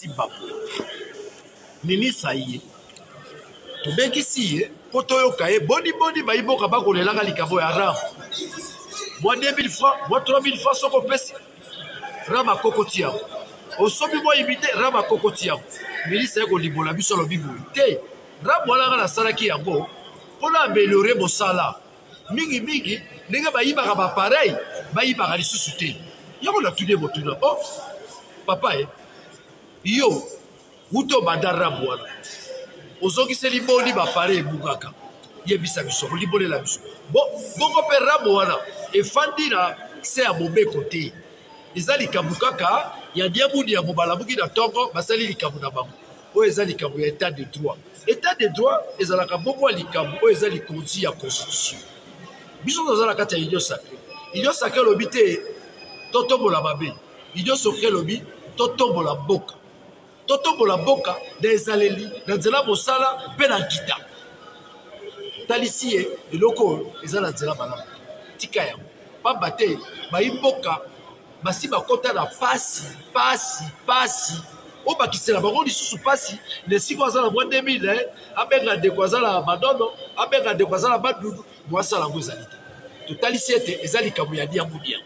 Zimbabwe. Nini saye. Tobekisi ye, potoyoka ye, boni bayiboka bakolelaka likabo ya ram. Moi 2000 francs, moi 3000 francs soko pesi. Rama kokoti yango. Osobi moi imite rama kokoti yango. Milisa yako libola biso lo bibo. Te, ram wana na salaki yango, pona améliorer mosala. Mingi, ndenge bayibaka ba pareil, bayibaka lisusu te. Yango na tudé botuna. Oh, papa yo, uto banda ram wana. Ozoki se liboli ba pareil bugaka. Yebisa biso, libole la biso. Bon, bongo pe ram wana. Et Fandina, c'est à mauvais côté. Les alikabukaka, il y a des gens qui ont balabuki dans Togo, basali likabuna bango. O ezali kabu état de droit. État de droit, les alakaboko alikabu, o ezali konti ya constitution. Biso dans la carte idiot sacré. Idiot sacré l'obité, totombo la babe. Idiot sacré l'obi, totombo la boka. Totombo la boka, des aleli, dans la mosala, penakita. Talisie, et loko, les alazela balaba. Tika yango pa bate bayimboka basi bakota na pasi o bakisela bango lisusu pasi ne siko azala mwa 2000 abenga de kwazala madono abenga de kwazala badudu mwasala ngo ezalite totalisi ete ezali kabu ya dia mudia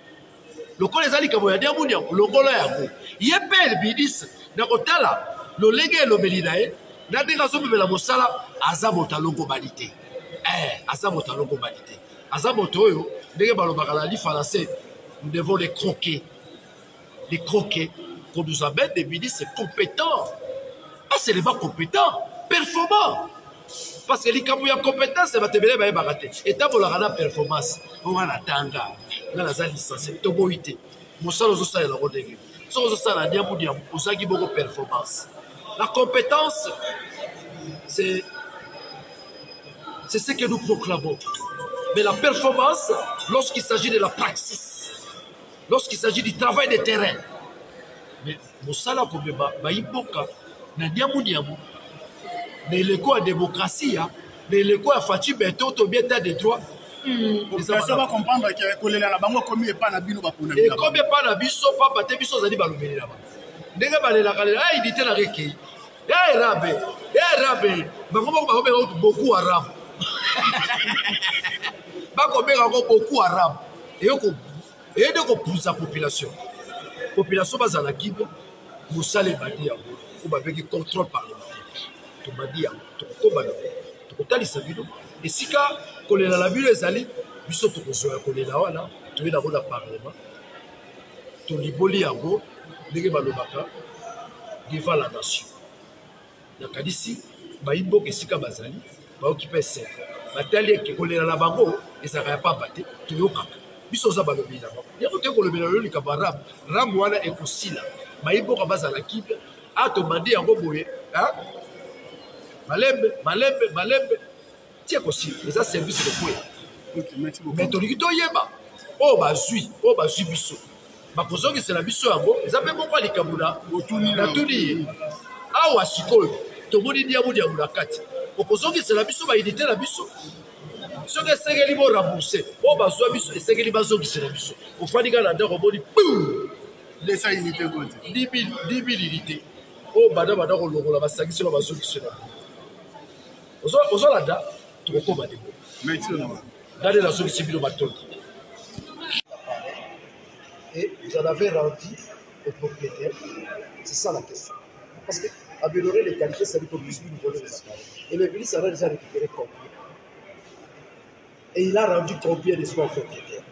lokola ezali kabu ya dia mudia longola yango yepel bidis na kotala lolenge elobeli na ye na ndenge azomemela mosala azabota longo balite azabota longo balite azaboto oyo ndenge balobaka na li français, nous devons les croquer qu'on nous amène des ministres compétents. Ah, c'est les pas compétents, performants, parce que les kamouya compétents c'est batebele baye bagate et tant la rana performance on va la tanga na la licence toboité mosalo zo sala la rodege so sala dia budi osaki beaucoup performance. La compétence c'est ce que nous proclamons. Mais la performance, lorsqu'il s'agit de la praxis, lorsqu'il s'agit du travail de terrain, mais Moussala Kobeba, Baïboka, Nanyamounyamou, mais le quoi démocratie, mais le quoi Fatih Beto, Tobien de droit. Ça va comprendre que la banque comme il pas na bino bakuna. Et comme il pas na biso, papa te biso zali balobeli là-bas. Ndenge balela kala, il était la reki. Rabe, beaucoup arabe. Beaucoup arabe et de pousser la population base à la Kibe Moussale Badi ou avec contrôle parlementaire to Badi to Kobana to Kotali Sabino et si ka kolela la ville ezali biso to kozoya kolela wana to ina na parlement to liboli yango ndenge balobaka devant la nation nakadisi bayimbo kesika bazali ba occuper c'est batali ki kolela na bango ezaka pa baté to yokaka biso za balobi na bango yako te kolobela lo likaba ram wana ekosila bayimbo ka bazala kipe ato bandi yango boye malembe tie kosila eza service de quoi mais to likito yeba o bazui biso bakozongi c'est la biso yango eza pe moko likabuna na tuni awa sikoyo to moni dia mudi ya mulakati opposons que c'est la biso ba unité la biso ce que c'est que libo rembourser o bazwa biso et c'est que libazo qui c'est la biso au fandika na ndako boni les ça unité quoi 10 000 unités o bada ko longola ba sakisi lo bazo qui c'est là ozo la da to ko ba debo maintenant regardez la zone civile baton et vous en avez rendu au propriétaire, c'est ça la question parce que améliorer les qualités, ça veut dire plus d'une volée de la carrière. Et le ministre a déjà récupéré combien? Et il a rendu combien de soins propriétaires?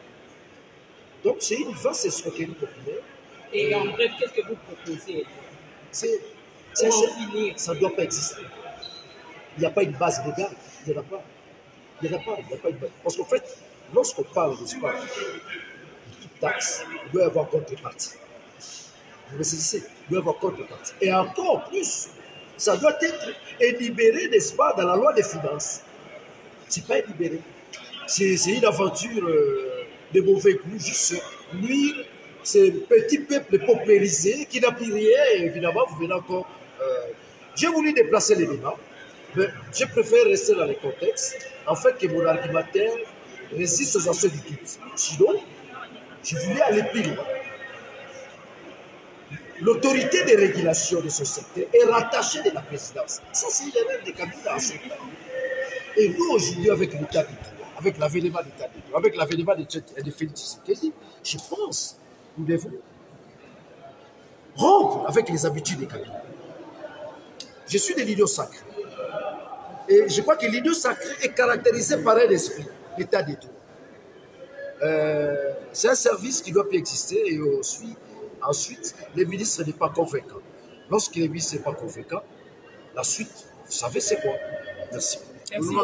Donc c'est une vaste escroquerie populaire. Et en bref, qu'est-ce que vous proposez? Ça ne doit pas exister. Il n'y a pas une base légale. Il n'y en a pas. Il n'y a pas une base. Parce qu'en fait, lorsqu'on parle de sport, de toute taxe, il doit y avoir contrepartie. Vous me saisissez, il doit y avoir contrepartie. Et encore plus, ça doit être élibéré, n'est-ce pas, dans la loi des finances. Ce n'est pas élibéré. C'est une aventure de mauvais goût, juste nuire ces petits peuples paupérisés qui n'ont plus rien. Et évidemment, vous venez encore. J'ai voulu déplacer les débats, mais je préfère rester dans les contextes, en fait, que mon argumentaire résiste aux actions du tout. Sinon, je voulais aller plus loin. l'autorité de régulation de ce secteur est rattachée de la présidence. Ça, c'est l'erreur des candidats. Et nous, aujourd'hui, avec l'État du droit, avec l'avènement de l'État du droit, avec l'avènement de Félix Tshisekedi, je pense que nous devons rompre avec les habitudes des candidats. Je suis de l'union sacrée. Et je crois que l'union sacrée est caractérisée par un esprit, l'État du droit. C'est un service qui doit plus exister et ensuite, le ministre n'est pas convaincant. Lorsque le ministre n'est pas convaincant, la suite, vous savez c'est quoi? Merci. Merci.